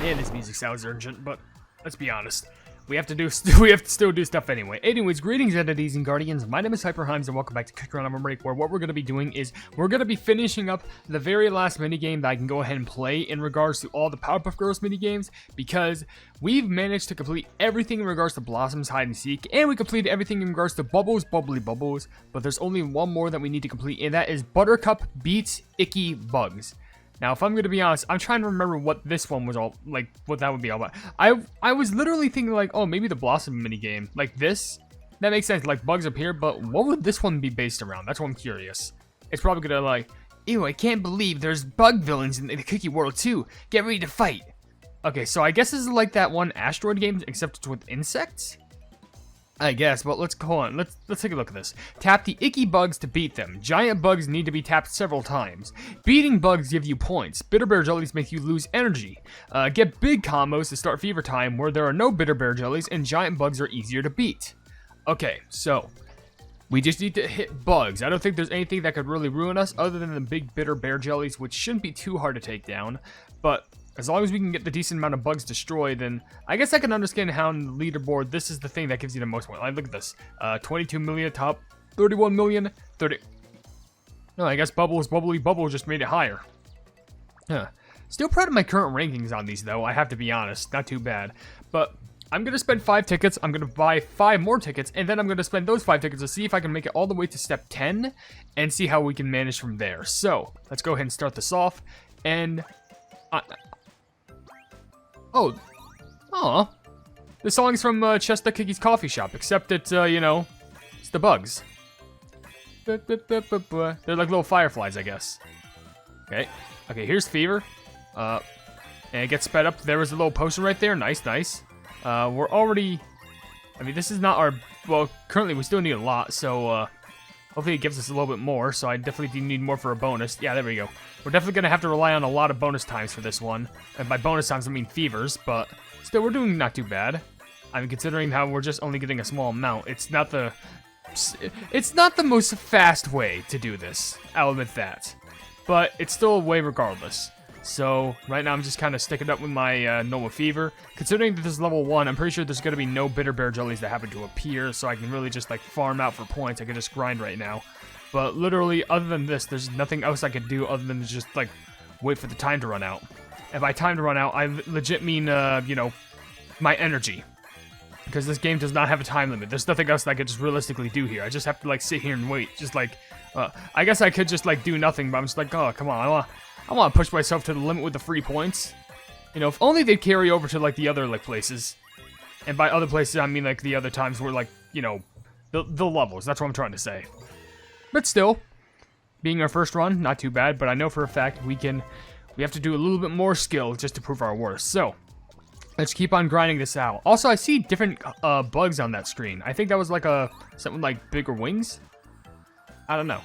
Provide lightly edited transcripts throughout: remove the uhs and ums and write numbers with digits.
Man, this music sounds urgent, but let's be honest. We have to still do stuff anyway. Anyways, greetings, entities and guardians. My name is HyperHimes, and welcome back to Kick Around OvenBreak, where what we're going to be doing is we're going to be finishing up the very last minigame that I can go ahead and play in regards to all the Powerpuff Girls minigames, because we've managed to complete everything in regards to Blossom's Hide and Seek, and we completed everything in regards to Bubbles, Bubbly Bubbles, but there's only one more that we need to complete, and that is Buttercup beats Icky Bugs. Now, if I'm going to be honest, I'm trying to remember what this one was all, like, what that would be all about. I was literally thinking, like, oh, maybe the Blossom minigame. Like this? That makes sense, like, bugs up here, but what would this one be based around? That's what I'm curious. It's probably going to, like, ew, I can't believe there's bug villains in the cookie world, too. Get ready to fight. Okay, so I guess this is like that one asteroid game, except it's with insects? I guess, but let's go on. Let's take a look at this. Tap the Icky bugs to beat them. Giant bugs need to be tapped several times. Beating bugs give you points. Bitter Bear jellies make you lose energy. Get big combos to start Fever Time, where there are no Bitter Bear jellies and giant bugs are easier to beat. Okay, so we just need to hit bugs. I don't think there's anything that could really ruin us other than the big Bitter Bear jellies, which shouldn't be too hard to take down. But as long as we can get the decent amount of bugs destroyed, then I guess I can understand how in the leaderboard, this is the thing that gives you the most points. Like, look at this. 22 million top, 31 million, 30... No, I guess Bubbles, Bubbly Bubble just made it higher. Huh. Still proud of my current rankings on these, though. I have to be honest. Not too bad. But I'm going to spend 5 tickets. I'm going to buy 5 more tickets. And then I'm going to spend those 5 tickets to see if I can make it all the way to step 10. And see how we can manage from there. So, let's go ahead and start this off. And oh, the song's from Chestnut Cookie's Coffee Shop, except it's, you know, it's the bugs. They're like little fireflies, I guess. Okay, here's Fever. And it gets sped up. There was a little potion right there. Nice. We're already, I mean, this is not our, well, currently we still need a lot, so, hopefully it gives us a little bit more, so I definitely do need more for a bonus. Yeah, there we go. We're definitely going to have to rely on a lot of bonus times for this one. And by bonus times, I mean fevers, but still, we're doing not too bad. I mean, considering how we're just only getting a small amount, it's not the most fast way to do this. I'll admit that. But it's still a way regardless. So, right now, I'm just kind of sticking up with my normal fever. Considering that this is level 1, I'm pretty sure there's going to be no Bitter Bear jellies that happen to appear, so I can really just, like, farm out for points. I can just grind right now. But literally, other than this, there's nothing else I can do other than just, like, wait for the time to run out. And by time to run out, I legit mean, you know, my energy. Because this game does not have a time limit. There's nothing else that I could just realistically do here. I just have to, like, sit here and wait. Just, like, I guess I could just, like, do nothing, but I'm just like, oh, come on, I want to push myself to the limit with the free points. You know, if only they'd carry over to, like, the other, like, places. And by other places, I mean, like, the other times where, like, you know, the levels. That's what I'm trying to say. But still, being our first run, not too bad. But I know for a fact we have to do a little bit more skill just to prove our worth. So, let's keep on grinding this out. Also, I see different bugs on that screen. I think that was, like, something like bigger wings. I don't know.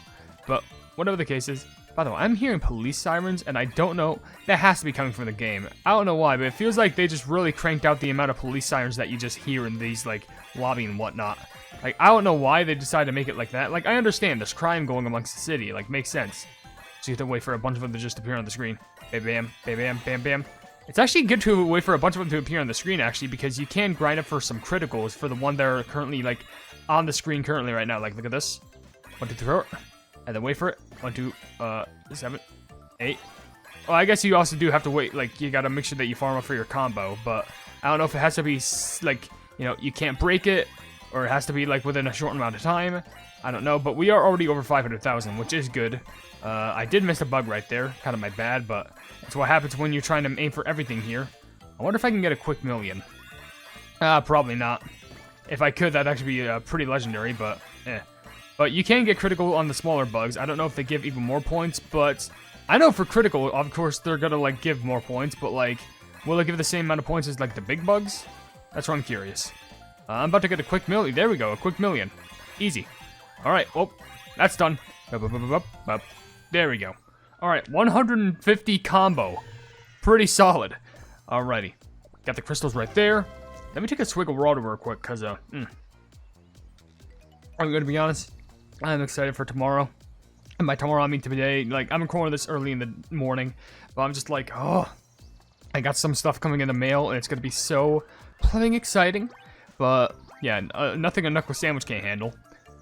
But whatever the case is. By the way, I'm hearing police sirens, and I don't know. That has to be coming from the game. I don't know why, but it feels like they just really cranked out the amount of police sirens that you just hear in these, like, lobby and whatnot. Like, I don't know why they decided to make it like that. Like, I understand there's crime going amongst the city. Like, makes sense. So you have to wait for a bunch of them to just appear on the screen. Bam, bam, bam, bam, bam, bam. It's actually good to wait for a bunch of them to appear on the screen, actually, because you can grind up for some criticals for the one that are currently, like, on the screen currently right now. Like, look at this. 1, 2, 3, 4. And then wait for it. 1, 2, 7, 8. Well, I guess you also do have to wait. Like, you gotta make sure that you farm up for your combo. But I don't know if it has to be, like, you know, you can't break it. Or it has to be, like, within a short amount of time. I don't know. But we are already over 500,000, which is good. I did miss a bug right there. Kind of my bad, but that's what happens when you're trying to aim for everything here. I wonder if I can get a quick million. Probably not. If I could, that'd actually be pretty legendary, but eh. But you can get critical on the smaller bugs. I don't know if they give even more points, but I know for critical, of course, they're gonna, like, give more points, but, like, will it give the same amount of points as, like, the big bugs? That's what I'm curious. I'm about to get a quick million. There we go, a quick million. Easy. Alright, well, that's done. There we go. Alright, 150 combo. Pretty solid. Alrighty. Got the crystals right there. Let me take a swig of water real quick, because, I'm gonna be honest. I'm excited for tomorrow. And by tomorrow, I mean today. Like, I'm recording this early in the morning. But I'm just like, oh, I got some stuff coming in the mail, and it's gonna be so plenty exciting. But yeah, nothing a knuckle sandwich can't handle.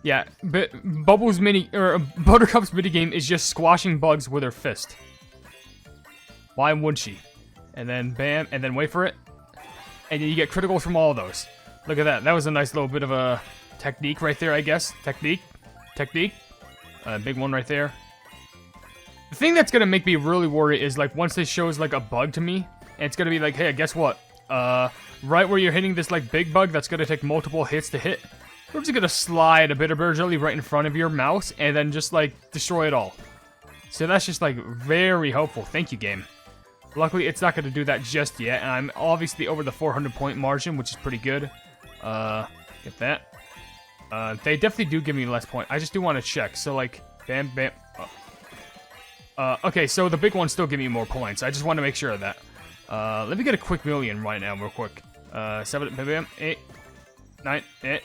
Yeah, but Buttercup's minigame is just squashing bugs with her fist. Why wouldn't she? And then bam, and then wait for it, and you get criticals from all of those. Look at that. That was a nice little bit of a technique right there, I guess. Technique. Big one right there. The thing that's gonna make me really worry is like once this shows like a bug to me, and it's gonna be like, hey, guess what? Right where you're hitting this like big bug that's gonna take multiple hits to hit, we're just gonna slide a bit of bird jelly right in front of your mouse and then just like destroy it all. So that's just like very helpful. Thank you, game. Luckily, it's not gonna do that just yet, and I'm obviously over the 400-point margin, which is pretty good. Get that. They definitely do give me less point. I just do want to check. So like, bam, bam. Okay, so the big ones still give me more points. I just want to make sure of that. Let me get a quick million right now, real quick. 7, bam, bam, 8, 9, 8.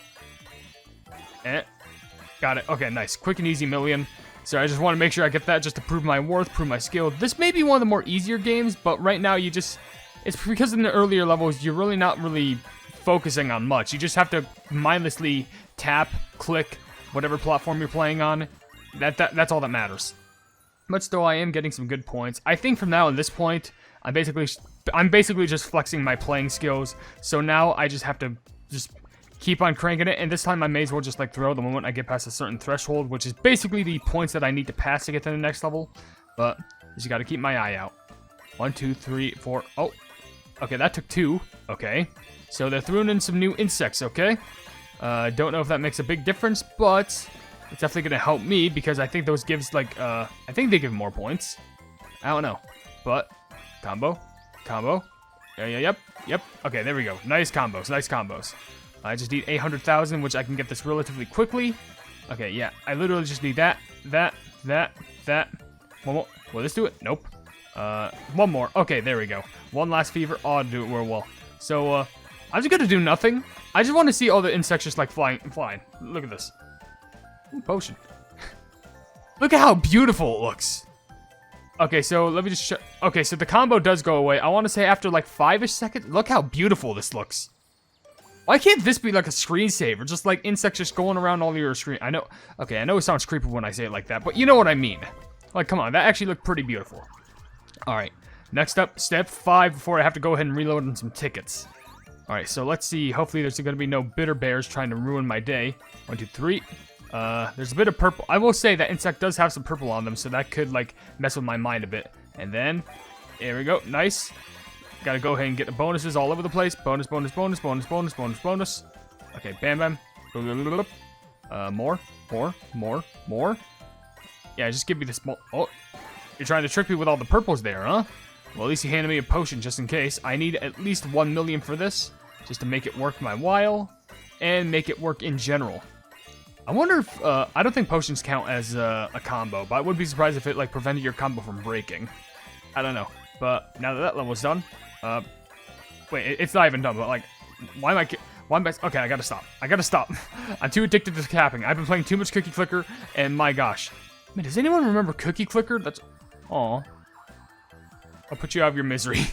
Got it. Okay, nice. Quick and easy million. So I just want to make sure I get that just to prove my worth, prove my skill. This may be one of the more easier games, but right now you just... It's because in the earlier levels, you're really not really focusing on much. You just have to mindlessly tap, click, whatever platform you're playing on. That's all that matters. But still, I am getting some good points. I think from now at this point, I'm basically just flexing my playing skills. So now I just have to just keep on cranking it, and this time I may as well just like throw the moment I get past a certain threshold, which is basically the points that I need to pass to get to the next level. But just gotta keep my eye out. 1, 2, 3, 4. Oh, okay, that took 2. Okay, so they're throwing in some new insects. Okay, don't know if that makes a big difference, but it's definitely gonna help me because I think those gives like I think they give more points. I don't know, but combo. Yep. Okay, there we go. Nice combos. I just need 800,000, which I can get this relatively quickly. Okay, yeah, I literally just need that. One more. Will this do it? Nope. One more. Okay, there we go. One last fever. Oh, I'll do it real well. So, I'm just gonna do nothing. I just want to see all the insects just like flying. Look at this. Ooh, potion. Look at how beautiful it looks. Okay, so let me just show. Okay, so the combo does go away. I want to say after like 5-ish seconds. Look how beautiful this looks. Why can't this be like a screensaver? Just like insects just going around all your screen. I know. Okay, I know it sounds creepy when I say it like that, but you know what I mean. Like, come on, that actually looked pretty beautiful. All right, next up, step 5 before I have to go ahead and reload on some tickets. All right, so let's see. Hopefully there's going to be no bitter bears trying to ruin my day. 1, 2, 3. There's a bit of purple. I will say that insect does have some purple on them, so that could like mess with my mind a bit. And then, there we go. Nice. Gotta go ahead and get the bonuses all over the place. Bonus. Okay, bam. More. Yeah, just give me this small... Oh, you're trying to trick me with all the purples there, huh? Well, at least you handed me a potion just in case. I need at least 1 million for this, just to make it worth my while, and make it work in general. I wonder if... I don't think potions count as a combo, but I wouldn't be surprised if it like prevented your combo from breaking. I don't know. But now that that level's done... wait, it's not even done, but like, why am I, okay, I gotta stop. I'm too addicted to capping. I've been playing too much Cookie Clicker, and my gosh. Man, does anyone remember Cookie Clicker? That's, aw. I'll put you out of your misery.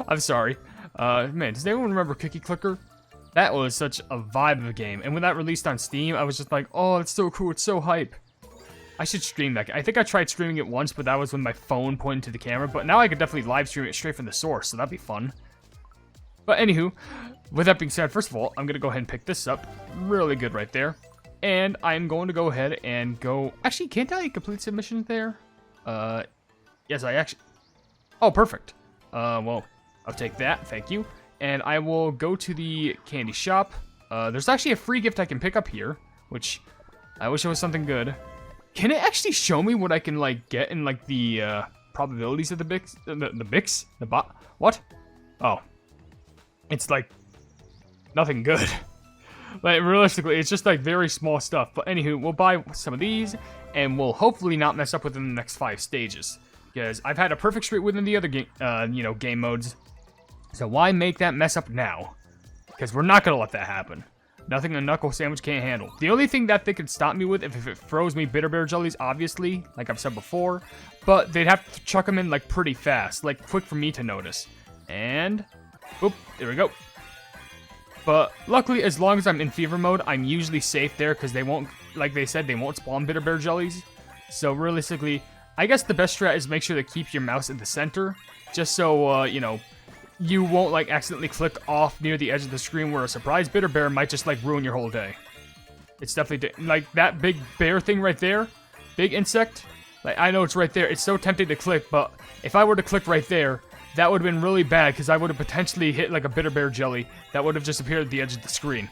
I'm sorry. Man, does anyone remember Cookie Clicker? That was such a vibe of a game, and when that released on Steam, I was just like, oh, it's so cool, it's so hype. I should stream that. I think I tried streaming it once, but that was when my phone pointed to the camera. But now I could definitely live stream it straight from the source, so that'd be fun. But anywho, with that being said, first of all, I'm going to go ahead and pick this up. Really good right there. And I'm going to go ahead and go... Actually, can't I complete submissions there? Yes, I actually... Oh, perfect. Well, I'll take that. Thank you. And I will go to the candy shop. There's actually a free gift I can pick up here, which I wish it was something good. Can it actually show me what I can, like, get in, like, the, probabilities of the Bix? The Bix? The bot? What? Oh. It's, like, nothing good. Like, realistically, it's just, like, very small stuff. But, anywho, we'll buy some of these, and we'll hopefully not mess up within the next 5 stages. Because I've had a perfect streak within the other game, game modes. So why make that mess up now? Because we're not going to let that happen. Nothing a knuckle sandwich can't handle. The only thing that they could stop me with if it froze me bitter bear jellies, obviously, like I've said before. But they'd have to chuck them in like pretty fast, like quick for me to notice. And, oop, there we go. But luckily, as long as I'm in fever mode, I'm usually safe there because they won't, like they said, they won't spawn bitter bear jellies. So realistically, I guess the best strat is make sure to keep your mouse in the center, just so, you know, you won't, like, accidentally click off near the edge of the screen where a surprise bitter bear might just, like, ruin your whole day. It's definitely, like, that big bear thing right there, big insect, like, I know it's right there. It's so tempting to click, but if I were to click right there, that would have been really bad because I would have potentially hit, like, a bitter bear jelly that would have just appeared at the edge of the screen.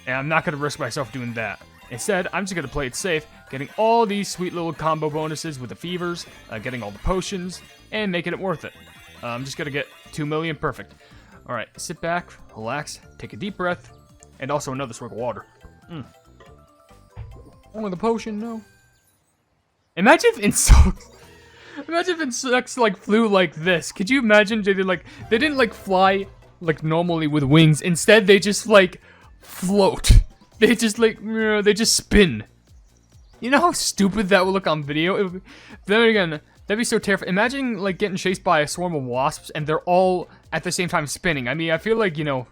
And I'm not going to risk myself doing that. Instead, I'm just going to play it safe, getting all these sweet little combo bonuses with the fevers, getting all the potions, and making it worth it. I'm just going to get 2 million. Perfect. All right, sit back, relax, take a deep breath, and also another swig of water. Oh, the potion, no. Imagine if insects like flew like this. Could you imagine they didn't like fly like normally with wings. Instead, they just like float. They just like they just spin. You know how stupid that would look on video? Then again, that'd be so terrifying. Imagine, like, getting chased by a swarm of wasps, and they're all, at the same time, spinning. I mean, I feel like, you know,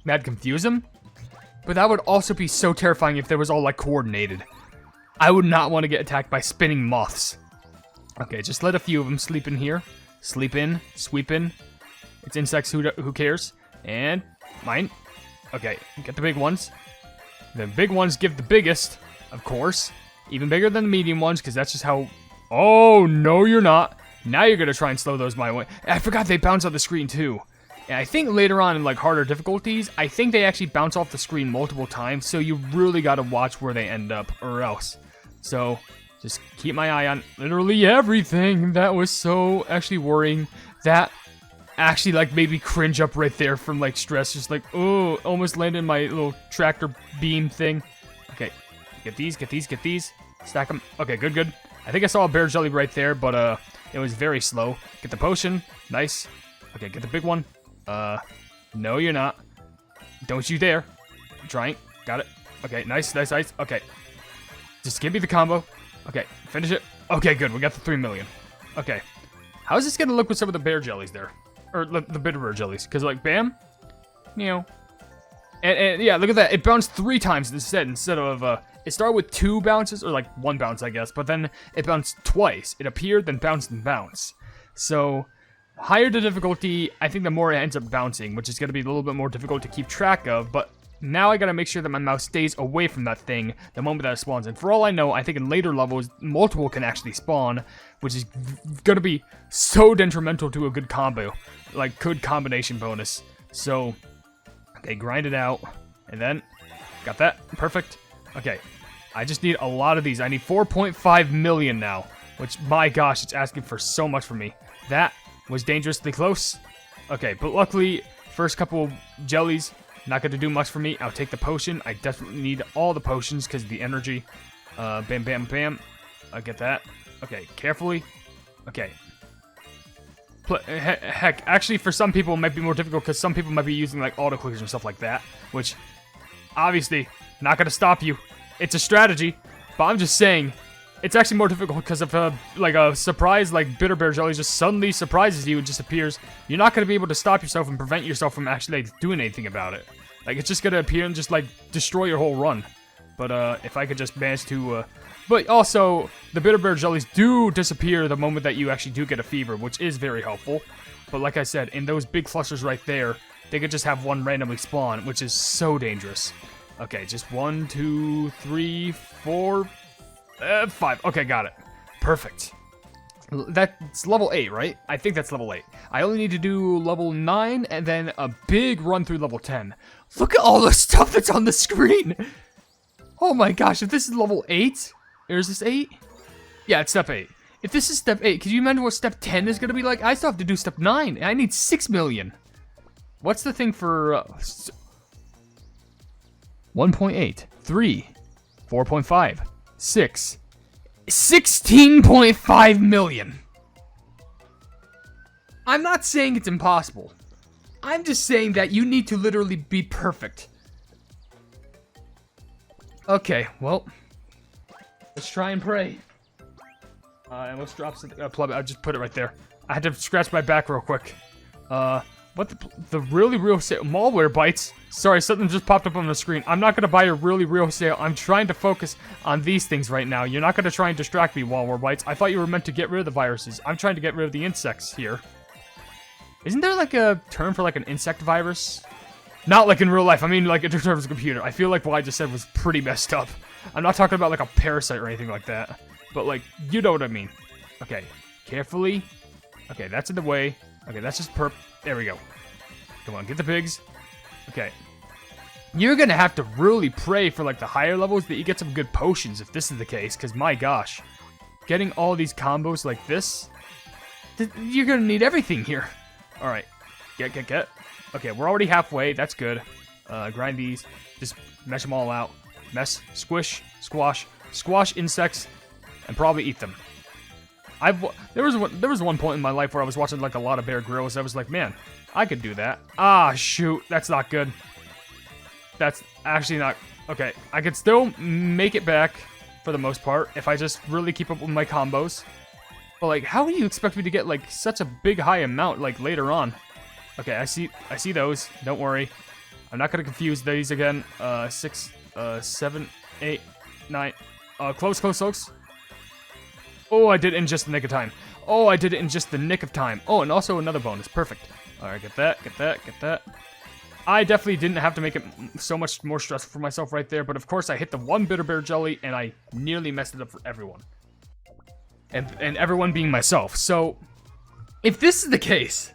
that'd confuse them. But that would also be so terrifying if they was all, like, coordinated. I would not want to get attacked by spinning moths. Okay, just let a few of them sleep in here. Sleep in, sweep in. It's insects, who cares? And mine. Okay, get the big ones. The big ones give the biggest, of course. Even bigger than the medium ones, because that's just how... Oh, no, you're not. Now you're going to try and slow those my way. I forgot they bounce on the screen, too. And I think later on in, like, harder difficulties, I think they actually bounce off the screen multiple times, so you really got to watch where they end up, or else. So, just keep my eye on literally everything. That was so actually worrying. That actually, like, made me cringe up right there from, like, stress. Just like, oh, almost landed my little tractor beam thing. Okay, get these. Stack them. Okay, good. I think I saw a bear jelly right there, but it was very slow. Get the potion. Nice. Okay, get the big one. No, you're not. Don't you dare. I'm trying. Got it. Okay, nice. Okay. Just give me the combo. Okay, finish it. Okay, good. We got the 3 million. Okay. How's this gonna look with some of the bear jellies there? Or the bitter bear jellies? Because, like, bam. Meow. And yeah, look at that. It bounced 3 times instead of, it started with 2 bounces, or like 1 bounce, I guess, but then it bounced twice. It appeared, then bounced and bounced. So, higher the difficulty, I think the more it ends up bouncing, which is going to be a little bit more difficult to keep track of, but now I gotta make sure that my mouse stays away from that thing the moment that it spawns. And for all I know, I think in later levels, multiple can actually spawn, which is gonna be so detrimental to a good combo, like good combination bonus. So, okay, grind it out, and then, got that, perfect. Okay, I just need a lot of these. I need 4.5 million now, which, my gosh, it's asking for so much from me. That was dangerously close. Okay, but luckily, first couple of jellies, not going to do much for me. I'll take the potion. I definitely need all the potions because of the energy. Bam. I'll get that. Okay, carefully. Okay. Heck, actually, for some people, it might be more difficult because some people might be using, like, auto-clickers and stuff like that, which, obviously, not going to stop you. It's a strategy, but I'm just saying, it's actually more difficult because if, like, a surprise, like, bitter bear jelly just suddenly surprises you and just appears, you're not going to be able to stop yourself and prevent yourself from actually, like, doing anything about it. Like, it's just going to appear and just, like, destroy your whole run. But, if I could just manage to, But also, the bitter bear jellies do disappear the moment that you actually do get a fever, which is very helpful. But like I said, in those big clusters right there, they could just have one randomly spawn, which is so dangerous. Okay, just 1, 2, 3, 4, 5. Okay, got it. Perfect. That's level 8, right? I think that's level 8. I only need to do level 9 and then a big run through level 10. Look at all the stuff that's on the screen! Oh my gosh, if this is level 8? Or is this 8? Yeah, it's step 8. If this is step 8, can you imagine what step 10 is going to be like? I still have to do step 9, and I need 6 million. What's the thing for... 1.8, 3, 4.5, 6, 16.5 million. I'm not saying it's impossible. I'm just saying that you need to literally be perfect. Okay, well, let's try and pray. And let's drop some plug. I'll just put it right there. I had to scratch my back real quick. What the really real sale? Malware bites. Sorry, something just popped up on the screen. I'm not gonna buy a really real sale. I'm trying to focus on these things right now. You're not gonna try and distract me, malware bites. I thought you were meant to get rid of the viruses. I'm trying to get rid of the insects here. Isn't there like a term for like an insect virus? Not like in real life. I mean like in terms of a computer. I feel like what I just said was pretty messed up. I'm not talking about like a parasite or anything like that. But like, you know what I mean. Okay, carefully. Okay, that's in the way. Okay, that's just perp. There we go. Come on, get the pigs. Okay. You're gonna have to really pray for like the higher levels that you get some good potions if this is the case, because my gosh. Getting all these combos like this, you're gonna need everything here. Alright. Get. Okay, we're already halfway. That's good. Grind these. Just mesh them all out. Mess, squish, squash insects, and probably eat them. There was one point in my life where I was watching like a lot of Bear Grylls. I was like, man, I could do that. Ah, shoot, that's not good. That's actually not okay. I could still make it back for the most part if I just really keep up with my combos. But like, how do you expect me to get like such a big high amount like later on? Okay, I see those. Don't worry, I'm not gonna confuse these again. 6, 7, 8, 9. Close. Oh, I did it in just the nick of time. Oh, I did it in just the nick of time. Oh, and also another bonus. Perfect. All right, get that. I definitely didn't have to make it so much more stressful for myself right there, but of course I hit the one bitter bear jelly, and I nearly messed it up for everyone. And everyone being myself. So, if this is the case,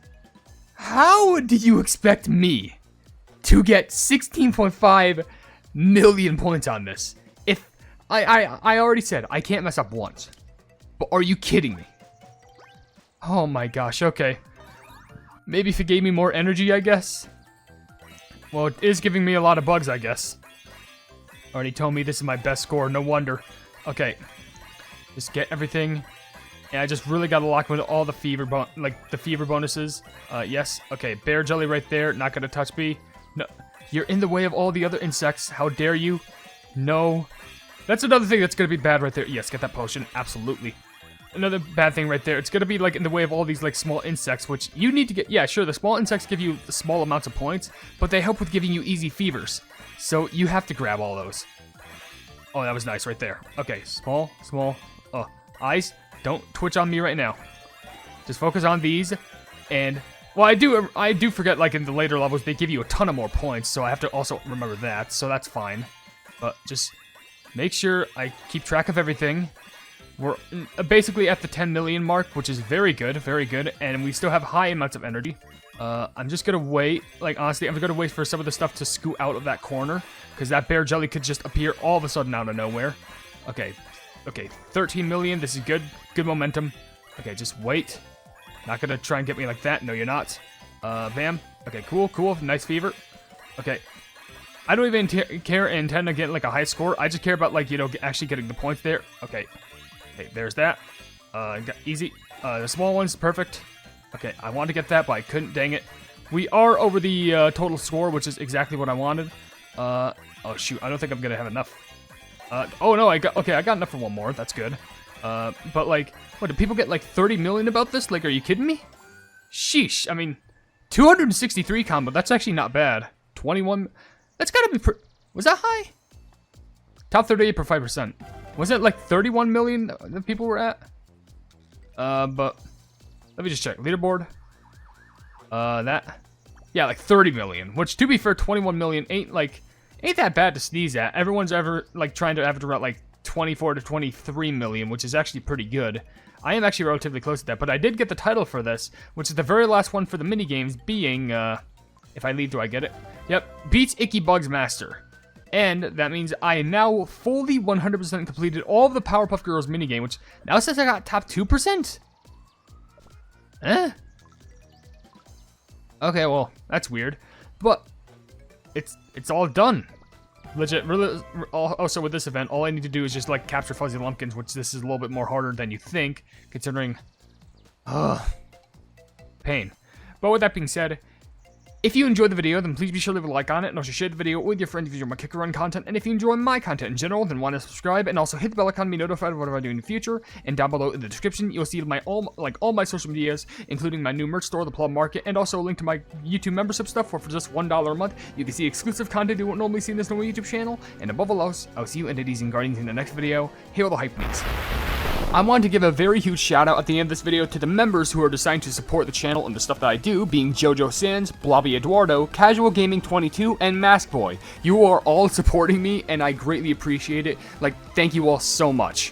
how do you expect me to get 16.5 million points on this? If I already said I can't mess up once. But are you kidding me? Oh my gosh, okay. Maybe if it gave me more energy, I guess. Well, it is giving me a lot of bugs, I guess. Already told me this is my best score, no wonder. Okay. Just get everything. And I just really gotta lock with all the fever bonuses. Yes. Okay, bear jelly right there. Not gonna touch me. No. You're in the way of all the other insects. How dare you? No. That's another thing that's gonna be bad right there. Yes, get that potion. Absolutely. Another bad thing right there. It's gonna be like in the way of all these like small insects, which you need to get. Yeah, sure, the small insects give you small amounts of points, but they help with giving you easy fevers. So you have to grab all those. Oh, that was nice right there. Okay, small. Eyes, don't twitch on me right now. Just focus on these. And well, I do forget like in the later levels they give you a ton of more points, so I have to also remember that. So that's fine. But just make sure I keep track of everything. We're basically at the 10 million mark, which is very good, and we still have high amounts of energy. I'm just gonna wait, like honestly, I'm gonna wait for some of the stuff to scoot out of that corner, because that bear jelly could just appear all of a sudden out of nowhere. Okay, 13 million, this is good momentum. Okay, just wait. Not gonna try and get me like that, no you're not. Bam, okay, cool, nice fever. Okay. I don't even care and intend to get like a high score. I just care about like, you know, actually getting the points there. Okay, there's that. Got easy. The small one's perfect. Okay, I wanted to get that, but I couldn't. Dang it. We are over the total score, which is exactly what I wanted. Oh shoot, I don't think I'm gonna have enough. Oh no, I got enough for one more. That's good. But like, what, do people get like 30 million about this? Like, are you kidding me? Sheesh. I mean, 263 combo. That's actually not bad. 21. That's gotta be. Was that high? Top 38 per 5%. Was it like 31 million that people were at? But let me just check. Leaderboard. Yeah, like 30 million. Which, to be fair, 21 million ain't that bad to sneeze at. Everyone's ever like trying to average around like 24 to 23 million, which is actually pretty good. I am actually relatively close to that, but I did get the title for this, which is the very last one for the minigames, being if I leave, do I get it? Yep, beats Icky Bugs Master. And that means I now fully 100% completed all of the Powerpuff Girls minigame, which now says I got top 2%. Eh? Okay, well, that's weird. But it's all done. Legit. Really, also with this event, all I need to do is just like capture fuzzy lumpkins, which this is a little bit more harder than you think, considering pain. But with that being said, If you enjoyed the video, then please be sure to leave a like on it, and also share the video with your friends if you enjoy my kicker run content. And if you enjoy my content in general, then want to subscribe and also hit the bell icon to be notified of whatever I do in the future. And down below in the description, you'll see all my social medias, including my new merch store, the Plum Market, and also a link to my YouTube membership stuff, where for just $1 a month, you can see exclusive content you won't normally see in this normal YouTube channel. And above all else, I'll see you entities and guardians in the next video. Hail the Hypenese. I wanted to give a very huge shout out at the end of this video to the members who are deciding to support the channel and the stuff that I do, being Jojo Sins, Blobby Eduardo, Casual Gaming 22, and Mask Boy. You are all supporting me, and I greatly appreciate it. Like, thank you all so much.